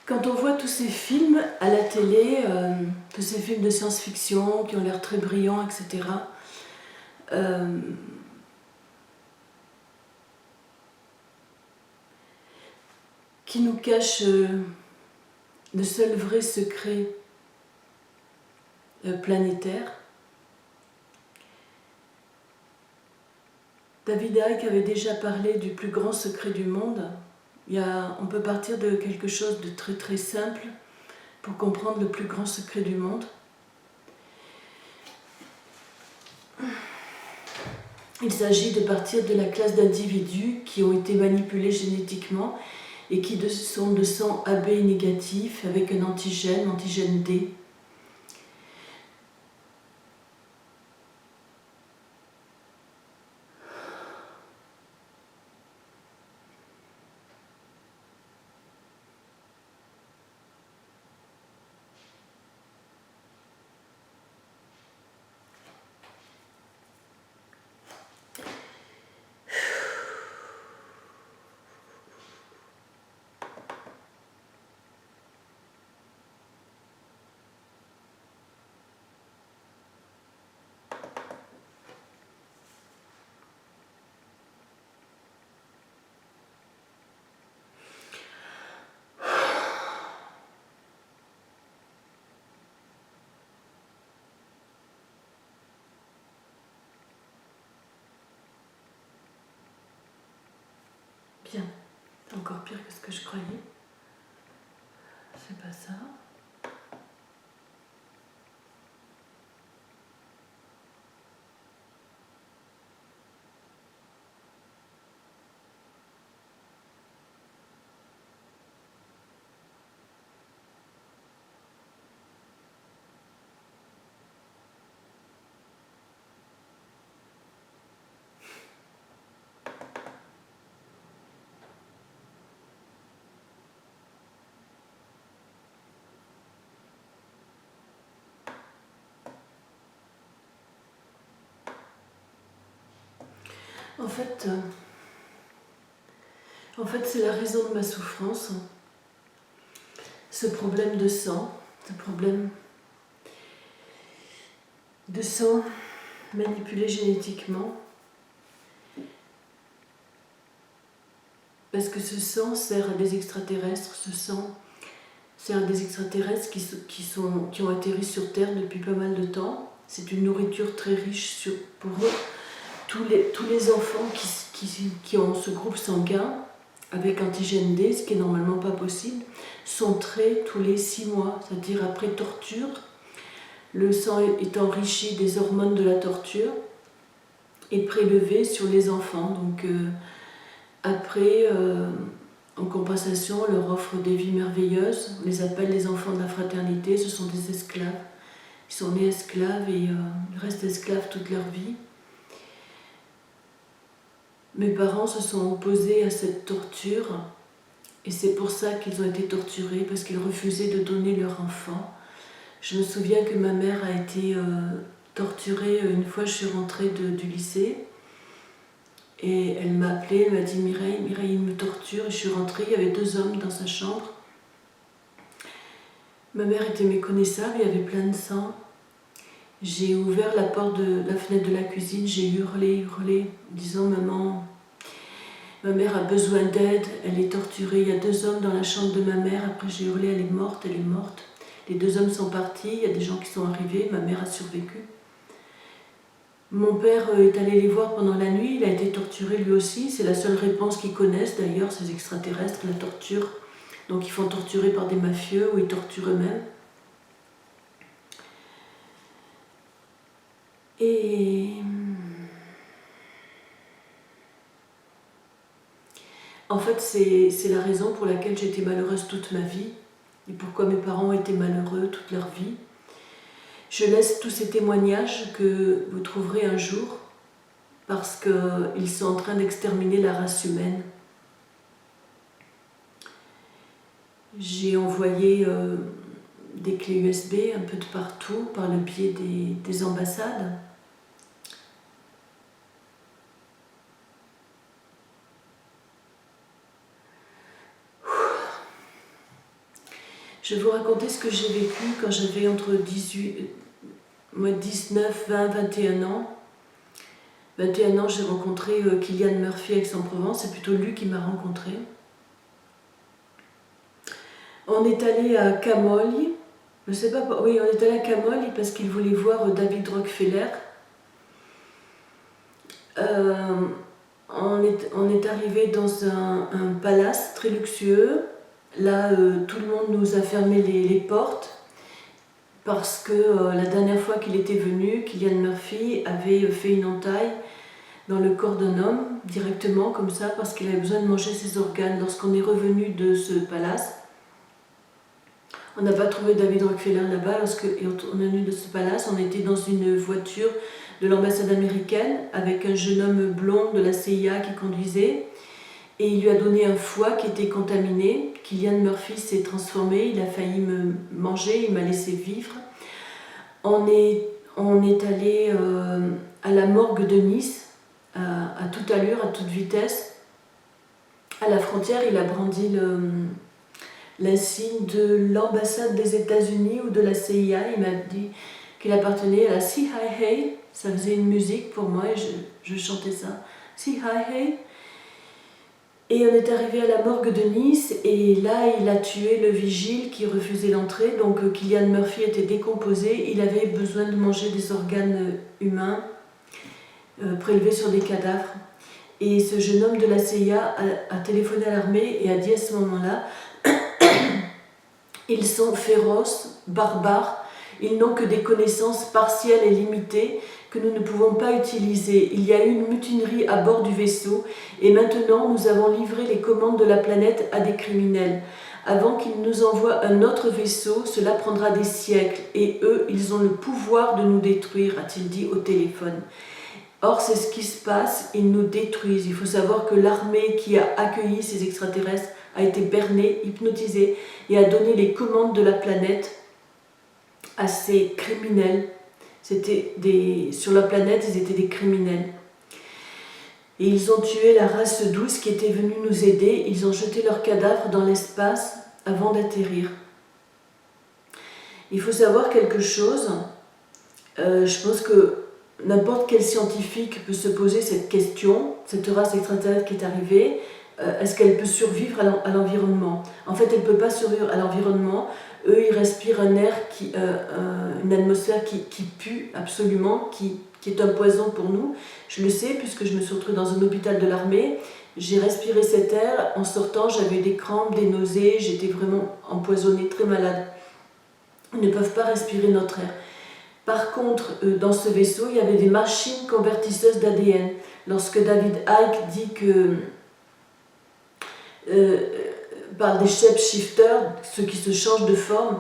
Quand on voit tous ces films à la télé, tous ces films de science-fiction qui ont l'air très brillants, etc., qui nous cachent le seul vrai secret planétaire. David Icke avait déjà parlé du plus grand secret du monde. On peut partir de quelque chose de très très simple pour comprendre le plus grand secret du monde. Il s'agit de partir de la classe d'individus qui ont été manipulés génétiquement et qui sont de sang AB négatif avec un antigène D. Bien, c'est encore pire que ce que je croyais. C'est pas ça. En fait, c'est la raison de ma souffrance. Ce problème de sang, ce problème de sang manipulé génétiquement. Parce que ce sang sert à des extraterrestres, ce sang sert à des extraterrestres qui ont atterri sur Terre depuis pas mal de temps. C'est une nourriture très riche pour eux. Tous les enfants qui ont ce groupe sanguin avec antigène D, ce qui est normalement pas possible, sont traits tous les 6 mois, c'est-à-dire après torture. Le sang est enrichi des hormones de la torture et prélevé sur les enfants. Donc après, en compensation, on leur offre des vies merveilleuses. On les appelle les enfants de la fraternité, ce sont des esclaves. Ils sont nés esclaves et ils restent esclaves toute leur vie. Mes parents se sont opposés à cette torture et c'est pour ça qu'ils ont été torturés, parce qu'ils refusaient de donner leur enfant. Je me souviens que ma mère a été torturée une fois je suis rentrée du lycée et elle m'a appelée, elle m'a dit Mireille, il me torture, et je suis rentrée, il y avait 2 hommes dans sa chambre. Ma mère était méconnaissable, il y avait plein de sang. J'ai ouvert la fenêtre de la cuisine, j'ai hurlé, en disant maman, ma mère a besoin d'aide, elle est torturée, il y a 2 hommes dans la chambre de ma mère. Après j'ai hurlé, elle est morte. Les 2 hommes sont partis, il y a des gens qui sont arrivés, ma mère a survécu. Mon père est allé les voir pendant la nuit, il a été torturé lui aussi, c'est la seule réponse qu'ils connaissent d'ailleurs, ces extraterrestres, la torture. Donc ils font torturer par des mafieux ou ils torturent eux-mêmes. Et en fait, c'est la raison pour laquelle j'étais malheureuse toute ma vie et pourquoi mes parents étaient malheureux toute leur vie. Je laisse tous ces témoignages que vous trouverez un jour parce qu'ils sont en train d'exterminer la race humaine. J'ai envoyé des clés USB un peu de partout par le biais des ambassades. Je vais vous raconter ce que j'ai vécu quand j'avais entre 19, 20, 21 ans. 21 ans, j'ai rencontré Kylian Murphy à Aix-en-Provence, c'est plutôt lui qui m'a rencontré. On est allé à Camogli, je sais pas, oui, on est allé à Camogli parce qu'il voulait voir David Rockefeller. On est arrivé dans un palace très luxueux. Là, tout le monde nous a fermé les portes parce que la dernière fois qu'il était venu, Kylian Murphy avait fait une entaille dans le corps d'un homme, directement comme ça, parce qu'il avait besoin de manger ses organes. Lorsqu'on est revenu de ce palace, on n'a pas trouvé David Rockefeller là-bas. Lorsqu'on est venu de ce palace, on était dans une voiture de l'ambassade américaine avec un jeune homme blond de la CIA qui conduisait. Et il lui a donné un foie qui était contaminé. Kylian Murphy s'est transformé, il a failli me manger, il m'a laissé vivre. On est allé à la morgue de Nice, à toute allure, à toute vitesse. À la frontière, il a brandi l'insigne de l'ambassade des États-Unis ou de la CIA. Il m'a dit qu'il appartenait à la See Hi Hey. Ça faisait une musique pour moi et je chantais ça. See Hi Hey. Et on est arrivé à la morgue de Nice et là il a tué le vigile qui refusait l'entrée. Donc Kylian Murphy était décomposé, il avait besoin de manger des organes humains prélevés sur des cadavres. Et ce jeune homme de la CIA a téléphoné à l'armée et a dit à ce moment-là ils sont féroces, barbares, ils n'ont que des connaissances partielles et limitées que nous ne pouvons pas utiliser. Il y a eu une mutinerie à bord du vaisseau et maintenant nous avons livré les commandes de la planète à des criminels. Avant qu'ils nous envoient un autre vaisseau, cela prendra des siècles et eux, ils ont le pouvoir de nous détruire, a-t-il dit au téléphone. Or, c'est ce qui se passe, ils nous détruisent. Il faut savoir que l'armée qui a accueilli ces extraterrestres a été bernée, hypnotisée et a donné les commandes de la planète à ces criminels. Sur la planète, ils étaient des criminels. Et ils ont tué la race douce qui était venue nous aider. Ils ont jeté leurs cadavres dans l'espace avant d'atterrir. Il faut savoir quelque chose. Je pense que n'importe quel scientifique peut se poser cette question. Cette race extraterrestre qui est arrivée, est-ce qu'elle peut survivre à l'environnement? En fait, elle ne peut pas survivre à l'environnement. Eux, ils respirent un air, une atmosphère qui pue absolument, qui est un poison pour nous. Je le sais puisque je me suis retrouvée dans un hôpital de l'armée. J'ai respiré cet air. En sortant, j'avais des crampes, des nausées. J'étais vraiment empoisonnée, très malade. Ils ne peuvent pas respirer notre air. Par contre, dans ce vaisseau, il y avait des machines convertisseuses d'ADN. Lorsque David Icke dit que parle des shapeshifters, ceux qui se changent de forme,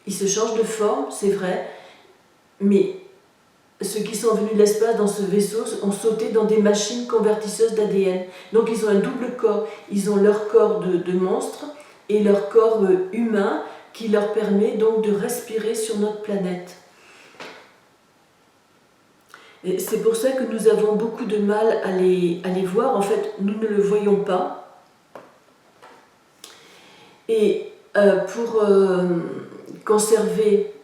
ils se changent de forme, c'est vrai, mais ceux qui sont venus de l'espace dans ce vaisseau ont sauté dans des machines convertisseuses d'ADN. Donc ils ont un double corps, ils ont leur corps de monstre et leur corps humain qui leur permet donc de respirer sur notre planète. Et c'est pour ça que nous avons beaucoup de mal à les voir. En fait, nous ne le voyons pas. Et pour conserver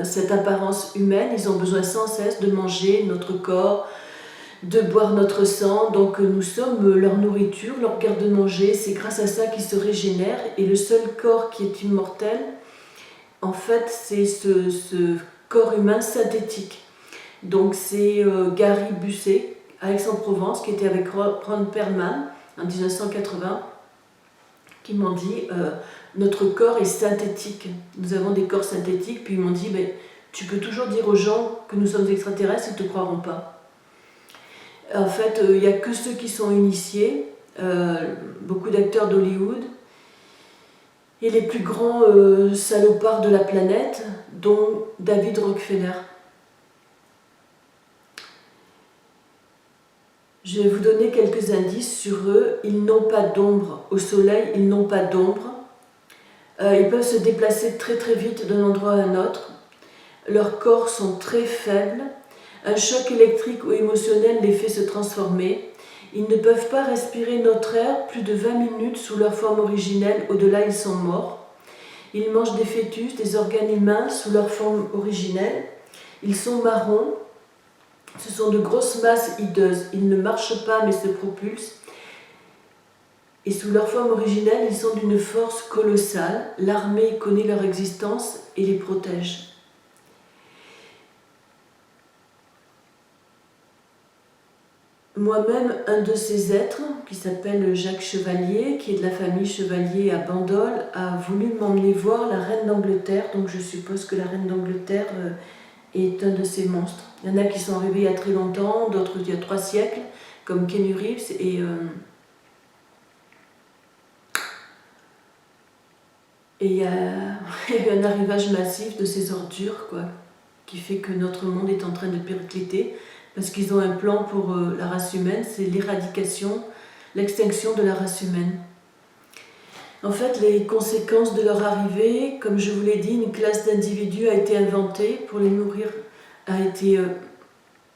cette apparence humaine, ils ont besoin sans cesse de manger notre corps, de boire notre sang. Donc nous sommes leur nourriture, leur garde-manger. C'est grâce à ça qu'ils se régénèrent. Et le seul corps qui est immortel, en fait, c'est ce corps humain synthétique. Donc c'est Gary Busset, à Aix-en-Provence, qui était avec Ron Perlman en 1980, qui m'ont dit notre corps est synthétique, nous avons des corps synthétiques. Puis ils m'ont dit tu peux toujours dire aux gens que nous sommes extraterrestres, ils ne te croiront pas. En fait, il n'y a que ceux qui sont initiés, beaucoup d'acteurs d'Hollywood, et les plus grands salopards de la planète, dont David Rockefeller. Je vais vous donner quelques indices sur eux. Ils n'ont pas d'ombre. Au soleil, ils n'ont pas d'ombre. Ils peuvent se déplacer très très vite d'un endroit à un autre. Leurs corps sont très faibles. Un choc électrique ou émotionnel les fait se transformer. Ils ne peuvent pas respirer notre air plus de 20 minutes sous leur forme originelle. Au-delà, ils sont morts. Ils mangent des fœtus, des organes humains sous leur forme originelle. Ils sont marrons. Ce sont de grosses masses hideuses. Ils ne marchent pas mais se propulsent. Et sous leur forme originelle, ils sont d'une force colossale. L'armée connaît leur existence et les protège. Moi-même, un de ces êtres, qui s'appelle Jacques Chevalier, qui est de la famille Chevalier à Bandol, a voulu m'emmener voir la reine d'Angleterre. Donc je suppose que la reine d'Angleterre est un de ces monstres. Il y en a qui sont arrivés il y a très longtemps, d'autres il y a 3 siècles, comme Keanu Reeves. Et il y a eu un arrivage massif de ces ordures, quoi, qui fait que notre monde est en train de péricliter. Parce qu'ils ont un plan pour la race humaine, c'est l'éradication, l'extinction de la race humaine. En fait, les conséquences de leur arrivée, comme je vous l'ai dit, une classe d'individus a été inventée pour les nourrir, a été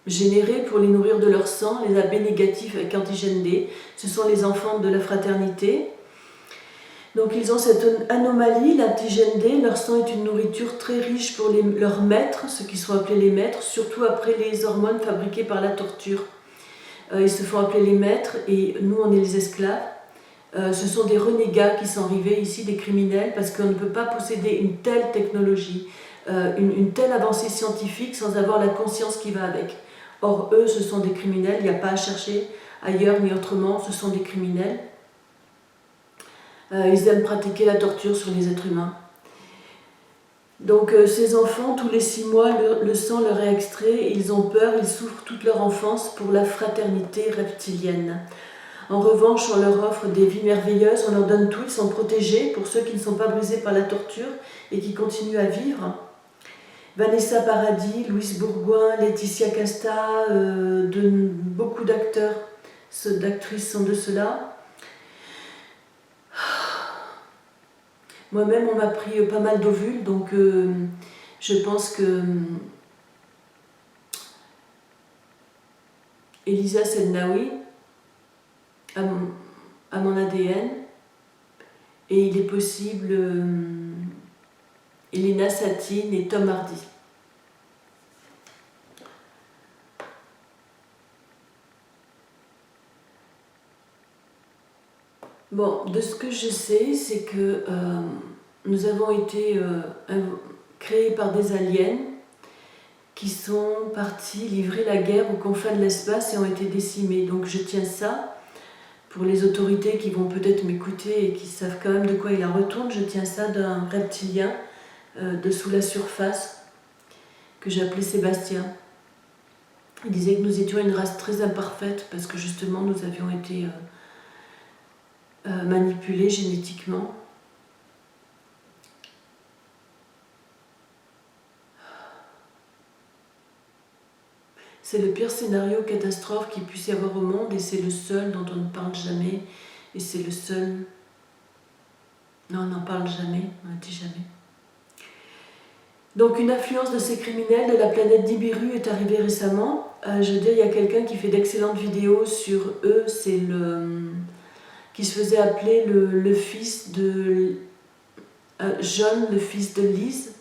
générée pour les nourrir de leur sang, les AB négatifs avec antigène D. Ce sont les enfants de la fraternité. Donc ils ont cette anomalie, l'antigène D, leur sang est une nourriture très riche pour leurs maîtres, ceux qui sont appelés les maîtres, surtout après les hormones fabriquées par la torture. Ils se font appeler les maîtres et nous on est les esclaves. Ce sont des renégats qui sont arrivés ici, des criminels, parce qu'on ne peut pas posséder une telle technologie, une telle avancée scientifique sans avoir la conscience qui va avec. Or eux ce sont des criminels, il n'y a pas à chercher ailleurs ni autrement, ce sont des criminels. Ils aiment pratiquer la torture sur les êtres humains. Donc ces enfants, tous les 6 mois, le sang leur est extrait, ils ont peur, ils souffrent toute leur enfance pour la fraternité reptilienne. En revanche, on leur offre des vies merveilleuses, on leur donne tout, ils sont protégés pour ceux qui ne sont pas brisés par la torture et qui continuent à vivre. Vanessa Paradis, Louise Bourgoin, Laetitia Casta, beaucoup d'acteurs, d'actrices sont de cela. Moi-même, on m'a pris pas mal d'ovules, donc je pense que Elisa Sednaoui a mon ADN, et il est possible Elena Satine et Tom Hardy. Bon, de ce que je sais, c'est que nous avons été créés par des aliens qui sont partis livrer la guerre aux confins de l'espace et ont été décimés. Donc je tiens ça, pour les autorités qui vont peut-être m'écouter et qui savent quand même de quoi il en retourne, je tiens ça d'un reptilien de sous la surface que j'appelais Sébastien. Il disait que nous étions une race très imparfaite parce que justement nous avions été manipulés génétiquement. C'est le pire scénario catastrophe qu'il puisse y avoir au monde et c'est le seul dont on ne parle jamais et c'est le seul... Non, on n'en parle jamais, on ne dit jamais. Donc une influence de ces criminels de la planète Nibiru est arrivée récemment. Je veux dire, il y a quelqu'un qui fait d'excellentes vidéos sur eux, c'est qui se faisait appeler le fils de John, le fils de Lise.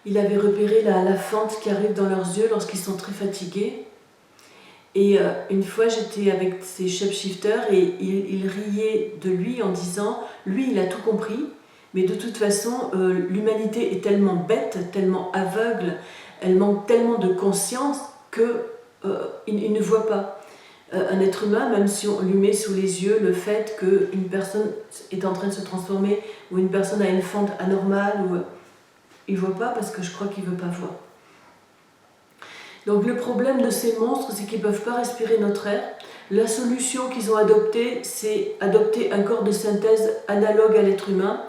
Il avait repéré la fente qui arrive dans leurs yeux lorsqu'ils sont très fatigués. Et une fois, j'étais avec ses shapeshifters et il riait de lui en disant « Lui, il a tout compris, mais de toute façon, l'humanité est tellement bête, tellement aveugle, elle manque tellement de conscience qu'il ne voit pas. Un être humain, même si on lui met sous les yeux le fait qu'une personne est en train de se transformer ou une personne a une fente anormale, il ne voit pas parce que je crois qu'il ne veut pas voir. Donc le problème de ces monstres, c'est qu'ils ne peuvent pas respirer notre air. La solution qu'ils ont adoptée, c'est adopter un corps de synthèse analogue à l'être humain.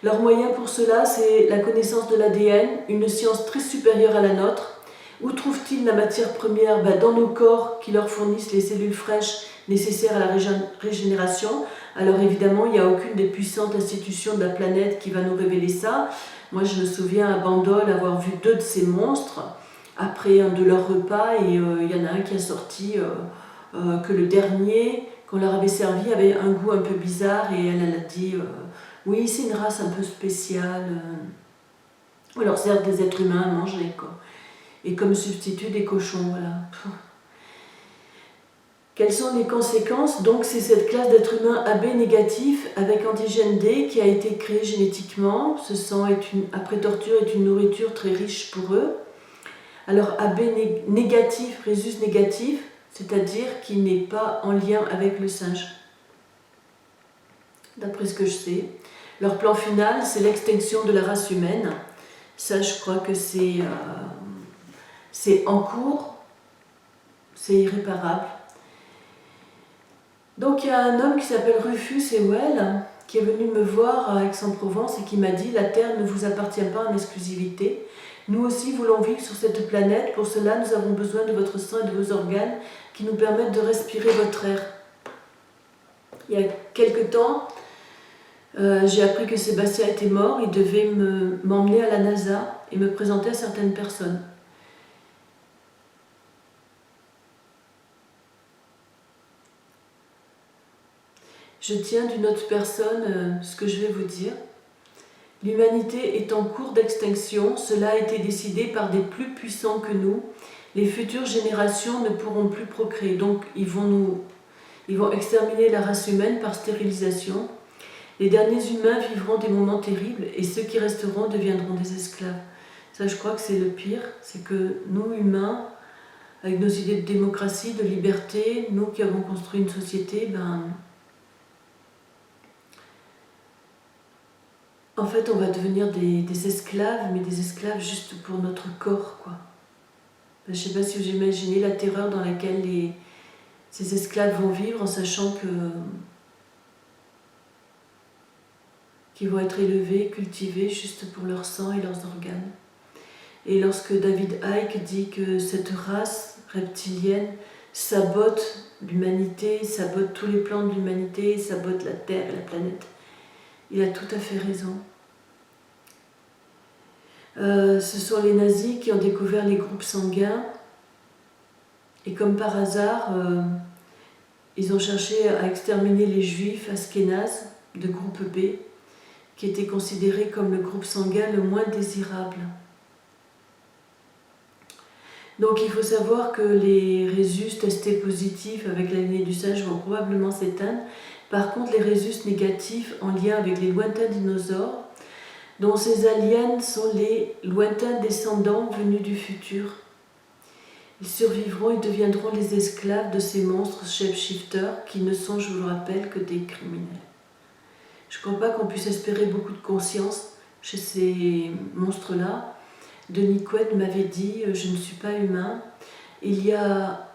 Leur moyen pour cela, c'est la connaissance de l'ADN, une science très supérieure à la nôtre. Où trouvent-ils la matière première? Dans nos corps qui leur fournissent les cellules fraîches nécessaires à la régénération. Alors évidemment, il n'y a aucune des puissantes institutions de la planète qui va nous révéler ça. Moi, je me souviens à Bandol avoir vu 2 de ces monstres après un de leurs repas et il y en a un qui a sorti que le dernier qu'on leur avait servi avait un goût un peu bizarre et elle a dit Oui, c'est une race un peu spéciale. On leur sert des êtres humains à manger, quoi. Et comme substitut des cochons, voilà. Quelles sont les conséquences? Donc c'est cette classe d'êtres humains AB négatif avec antigène D qui a été créée génétiquement. Ce sang après torture est une nourriture très riche pour eux. Alors AB négatif, rhésus négatif, c'est-à-dire qui n'est pas en lien avec le singe. D'après ce que je sais. Leur plan final, c'est l'extinction de la race humaine. Ça, je crois que c'est en cours, c'est irréparable. Donc il y a un homme qui s'appelle Rufus Sewell qui est venu me voir à Aix-en-Provence et qui m'a dit « La Terre ne vous appartient pas en exclusivité. Nous aussi voulons vivre sur cette planète. Pour cela, nous avons besoin de votre sang et de vos organes qui nous permettent de respirer votre air. » Il y a quelque temps, j'ai appris que Sébastien était mort. Il devait m'emmener à la NASA et me présenter à certaines personnes. Je tiens d'une autre personne ce que je vais vous dire. L'humanité est en cours d'extinction. Cela a été décidé par des plus puissants que nous. Les futures générations ne pourront plus procréer. Donc ils vont exterminer la race humaine par stérilisation. Les derniers humains vivront des moments terribles et ceux qui resteront deviendront des esclaves. Ça, je crois que c'est le pire. C'est que nous, humains, avec nos idées de démocratie, de liberté, nous qui avons construit une société, en fait, on va devenir des esclaves, mais des esclaves juste pour notre corps, quoi. Je ne sais pas si vous imaginez la terreur dans laquelle ces esclaves vont vivre en sachant qu'ils vont être élevés, cultivés juste pour leur sang et leurs organes. Et lorsque David Icke dit que cette race reptilienne sabote l'humanité, sabote tous les plans de l'humanité, sabote la Terre et la planète, il a tout à fait raison. Ce sont les nazis qui ont découvert les groupes sanguins et comme par hasard, ils ont cherché à exterminer les juifs ashkénazes de groupe B qui étaient considérés comme le groupe sanguin le moins désirable. Donc il faut savoir que les rhésus testés positifs avec la lignée du singe vont probablement s'éteindre. Par contre, les rhésus négatifs en lien avec les lointains dinosaures, dont ces aliens sont les lointains descendants venus du futur. Ils survivront et deviendront les esclaves de ces monstres shapeshifters qui ne sont, je vous le rappelle, que des criminels. Je ne crois pas qu'on puisse espérer beaucoup de conscience chez ces monstres-là. Denis Quaid m'avait dit « Je ne suis pas humain ». Il y a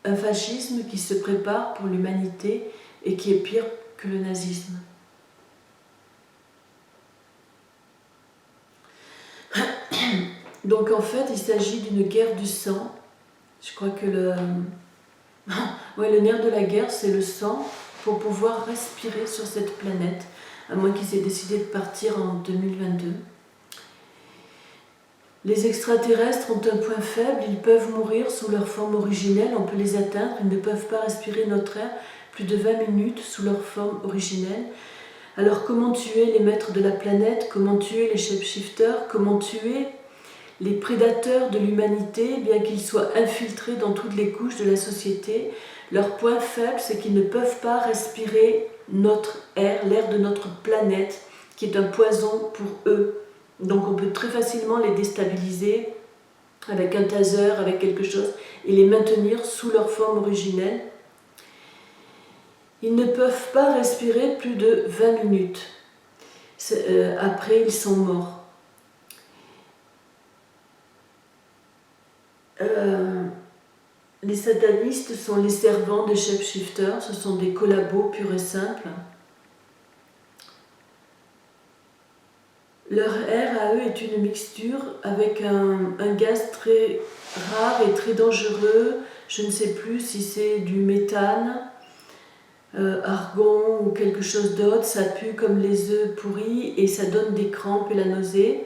un fascisme qui se prépare pour l'humanité et qui est pire que le nazisme. Donc en fait, il s'agit d'une guerre du sang. Je crois que le nerf de la guerre, c'est le sang pour pouvoir respirer sur cette planète, à moins qu'ils aient décidé de partir en 2022. Les extraterrestres ont un point faible, ils peuvent mourir sous leur forme originelle, on peut les atteindre, ils ne peuvent pas respirer notre air plus de 20 minutes sous leur forme originelle. Alors comment tuer les maîtres de la planète? Comment tuer les shapeshifters? Comment tuer les prédateurs de l'humanité, bien qu'ils soient infiltrés dans toutes les couches de la société? Leur point faible, c'est qu'ils ne peuvent pas respirer notre air, l'air de notre planète, qui est un poison pour eux. Donc on peut très facilement les déstabiliser avec un taser, avec quelque chose, et les maintenir sous leur forme originelle. Ils ne peuvent pas respirer plus de 20 minutes. Après, ils sont morts. Les satanistes sont les servants des shapeshifters, ce sont des collabos purs et simples. Leur air à eux est une mixture avec un gaz très rare et très dangereux. Je ne sais plus si c'est du méthane, argon ou quelque chose d'autre. Ça pue comme les œufs pourris et ça donne des crampes et la nausée.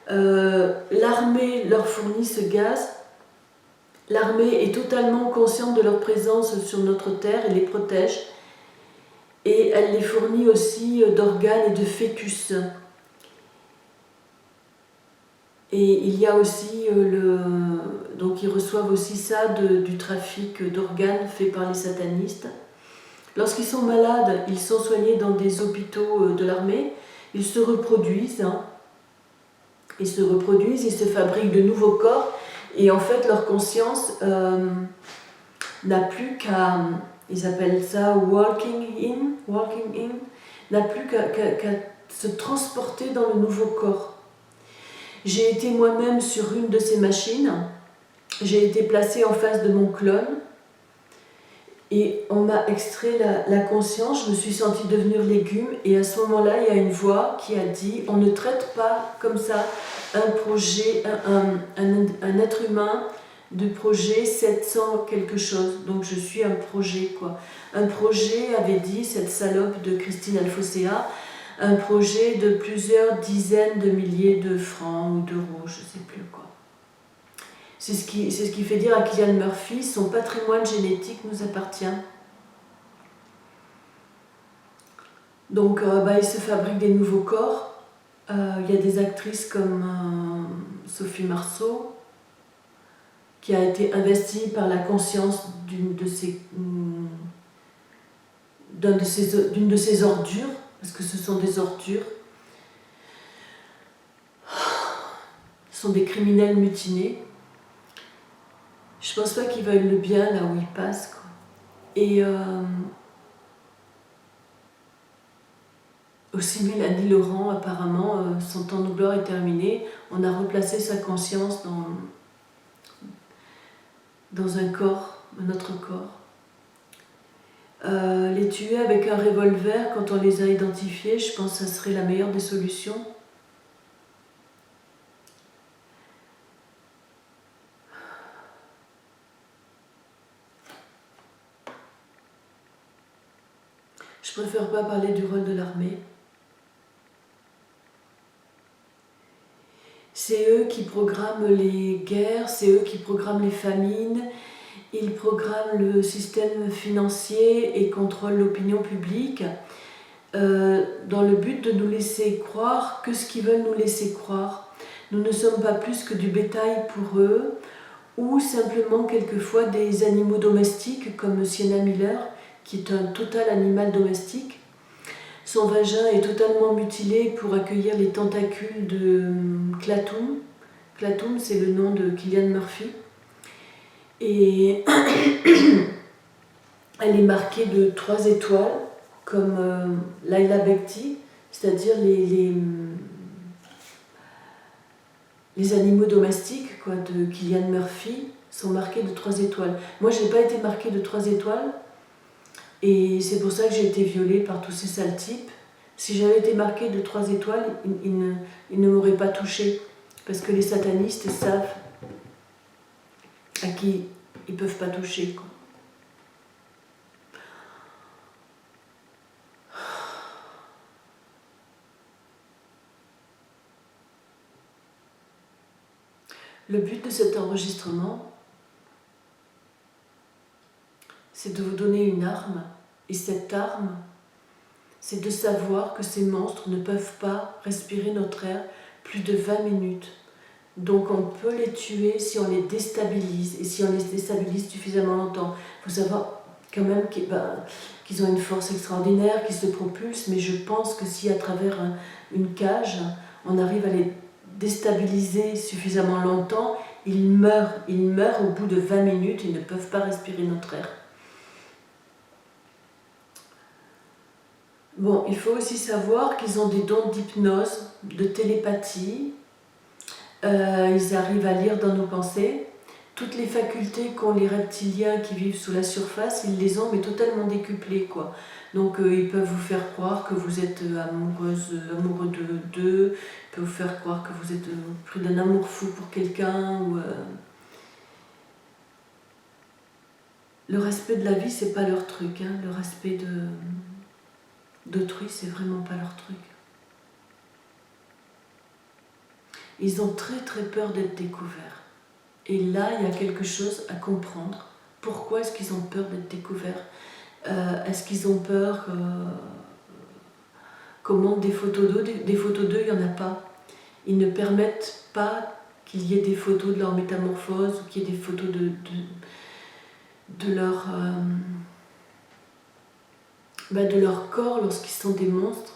L'armée leur fournit ce gaz. L'armée est totalement consciente de leur présence sur notre terre et les protège. et elle les fournit aussi d'organes et de fœtus. Et il y a aussi donc ils reçoivent aussi ça du trafic d'organes fait par les satanistes. Lorsqu'ils sont malades, ils sont soignés dans des hôpitaux de l'armée, ils se reproduisent, hein. Ils se reproduisent, ils se fabriquent de nouveaux corps, et en fait leur conscience n'a plus qu'à, ils appellent ça walking in, n'a plus qu'à se transporter dans le nouveau corps. J'ai été moi-même sur une de ces machines, j'ai été placée en face de mon clone, et on m'a extrait la conscience, je me suis sentie devenir légume, et à ce moment-là, il y a une voix qui a dit « On ne traite pas comme ça un projet, un être humain de projet 700 quelque chose. » Donc je suis un projet, quoi. Un projet, avait dit cette salope de Christine Alfosséa, un projet de plusieurs dizaines de milliers de francs ou d'euros, je ne sais plus quoi. C'est ce qui fait dire à Cillian Murphy, son patrimoine génétique nous appartient. Donc il se fabrique des nouveaux corps. Il y a des actrices comme Sophie Marceau, qui a été investie par la conscience d'une de ces ordures, parce que ce sont des ordures. Ce sont des criminels mutinés. Je pense pas qu'ils veuillent le bien là où ils passent, quoi. Et aussi Mélanie Laurent, apparemment, son temps de gloire est terminé. On a replacé sa conscience dans un corps, un autre corps. Les tuer avec un revolver, quand on les a identifiés, je pense que ça serait la meilleure des solutions. Je préfère pas parler du rôle de l'armée. C'est eux qui programment les guerres, c'est eux qui programment les famines, ils programment le système financier et contrôlent l'opinion publique dans le but de nous laisser croire que ce qu'ils veulent nous laisser croire. Nous ne sommes pas plus que du bétail pour eux, ou simplement quelquefois des animaux domestiques comme Sienna Miller, qui est un total animal domestique. Son vagin est totalement mutilé pour accueillir les tentacules de Klatoum. Klatoum, c'est le nom de Cillian Murphy. Et elle est marquée de 3 étoiles, comme Laila Bekti, c'est-à-dire les animaux domestiques quoi, de Cillian Murphy sont marqués de 3 étoiles. Moi, je n'ai pas été marquée de 3 étoiles, et c'est pour ça que j'ai été violée par tous ces sales types. Si j'avais été marquée de 3 étoiles, ils ne m'auraient pas touchée. Parce que les satanistes savent à qui ils ne peuvent pas toucher, quoi. Le but de cet enregistrement, c'est de vous donner une arme. Et cette arme, c'est de savoir que ces monstres ne peuvent pas respirer notre air plus de 20 minutes. Donc on peut les tuer si on les déstabilise, et si on les déstabilise suffisamment longtemps. Il faut savoir quand même qu'ils ont une force extraordinaire, qu'ils se propulsent, mais je pense que si à travers une cage, on arrive à les déstabiliser suffisamment longtemps, ils meurent au bout de 20 minutes, ils ne peuvent pas respirer notre air. Bon, il faut aussi savoir qu'ils ont des dons d'hypnose, de télépathie, ils arrivent à lire dans nos pensées. Toutes les facultés qu'ont les reptiliens qui vivent sous la surface, ils les ont mais totalement décuplées, quoi. Donc ils peuvent vous faire croire que vous êtes amoureux d'eux, ils peuvent vous faire croire que vous êtes pris d'un amour fou pour quelqu'un. Le respect de la vie, c'est pas leur truc, hein. Le respect d'autrui, c'est vraiment pas leur truc. Ils ont très très peur d'être découverts. Et là, il y a quelque chose à comprendre. Pourquoi est-ce qu'ils ont peur d'être découverts? Est-ce qu'ils ont peur qu'on montre des photos d'eux? Des photos d'eux, il n'y en a pas. Ils ne permettent pas qu'il y ait des photos de leur métamorphose ou qu'il y ait des photos de leur corps lorsqu'ils sont des monstres.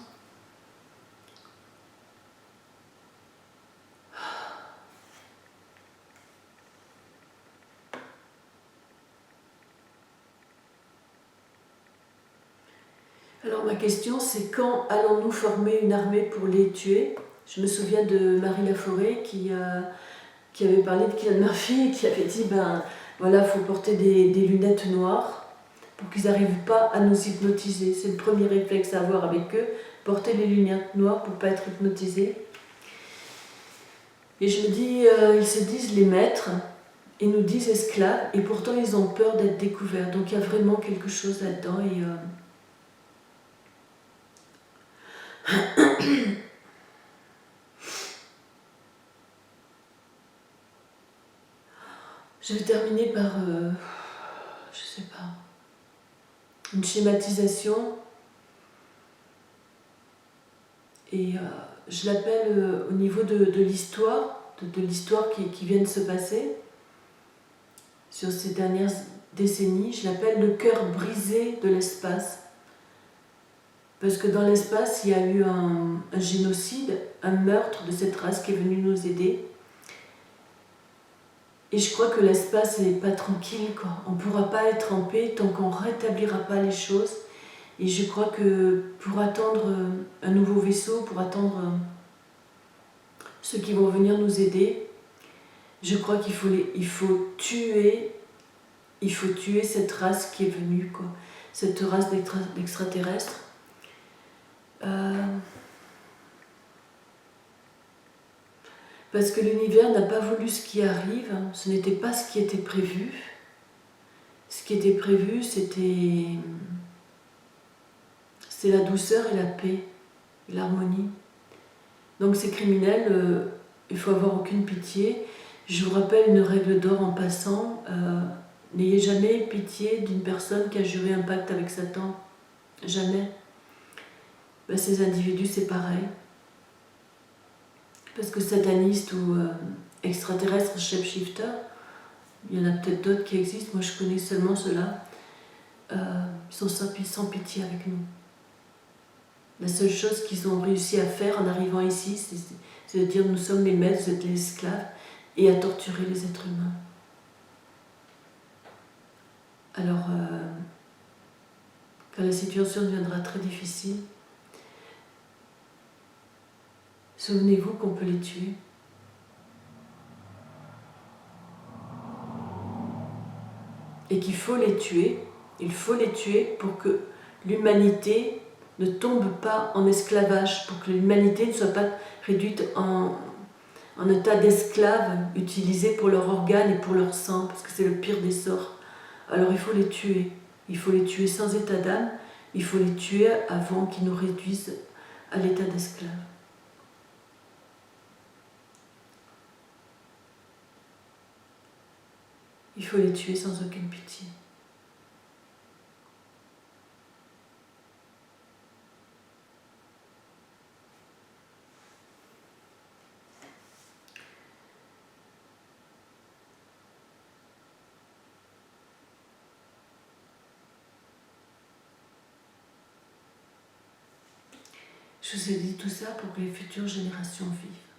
Alors ma question c'est quand allons-nous former une armée pour les tuer? Je me souviens de Marie Laforêt qui avait parlé de Cillian Murphy et qui avait dit voilà, faut porter des lunettes noires pour qu'ils n'arrivent pas à nous hypnotiser. C'est le premier réflexe à avoir avec eux, porter les lunettes noires pour ne pas être hypnotisé. Et je me dis, ils se disent les maîtres et nous disent esclaves et pourtant ils ont peur d'être découverts. Donc il y a vraiment quelque chose là-dedans et je vais terminer par, je sais pas, une schématisation et je l'appelle au niveau de l'histoire, de l'histoire qui vient de se passer sur ces dernières décennies, je l'appelle le cœur brisé de l'espace. Parce que dans l'espace, il y a eu un génocide, un meurtre de cette race qui est venue nous aider. Et je crois que l'espace n'est pas tranquille, quoi. On ne pourra pas être en paix tant qu'on ne rétablira pas les choses. Et je crois que pour attendre un nouveau vaisseau, pour attendre ceux qui vont venir nous aider, je crois qu'il faut tuer cette race qui est venue, quoi. Cette race d'extraterrestres. Parce que l'univers n'a pas voulu ce qui arrive, ce n'était pas ce qui était prévu. Ce qui était prévu, c'était la douceur et la paix, l'harmonie. Donc ces criminels, il faut avoir aucune pitié. Je vous rappelle une règle d'or en passant, n'ayez jamais pitié d'une personne qui a juré un pacte avec Satan. Jamais. Ces individus, c'est pareil. Parce que sataniste ou extraterrestre, shapeshifter, il y en a peut-être d'autres qui existent, moi je connais seulement ceux-là, ils sont sans pitié avec nous. La seule chose qu'ils ont réussi à faire en arrivant ici, c'est de dire nous sommes les maîtres, vous êtes les esclaves, et à torturer les êtres humains. Alors, quand la situation deviendra très difficile, souvenez-vous qu'on peut les tuer. Et qu'il faut les tuer, il faut les tuer pour que l'humanité ne tombe pas en esclavage, pour que l'humanité ne soit pas réduite en état d'esclaves utilisés pour leurs organes et pour leur sang, parce que c'est le pire des sorts. Alors il faut les tuer. Il faut les tuer sans état d'âme, il faut les tuer avant qu'ils nous réduisent à l'état d'esclaves. Il faut les tuer sans aucune pitié. Je vous ai dit tout ça pour que les futures générations vivent.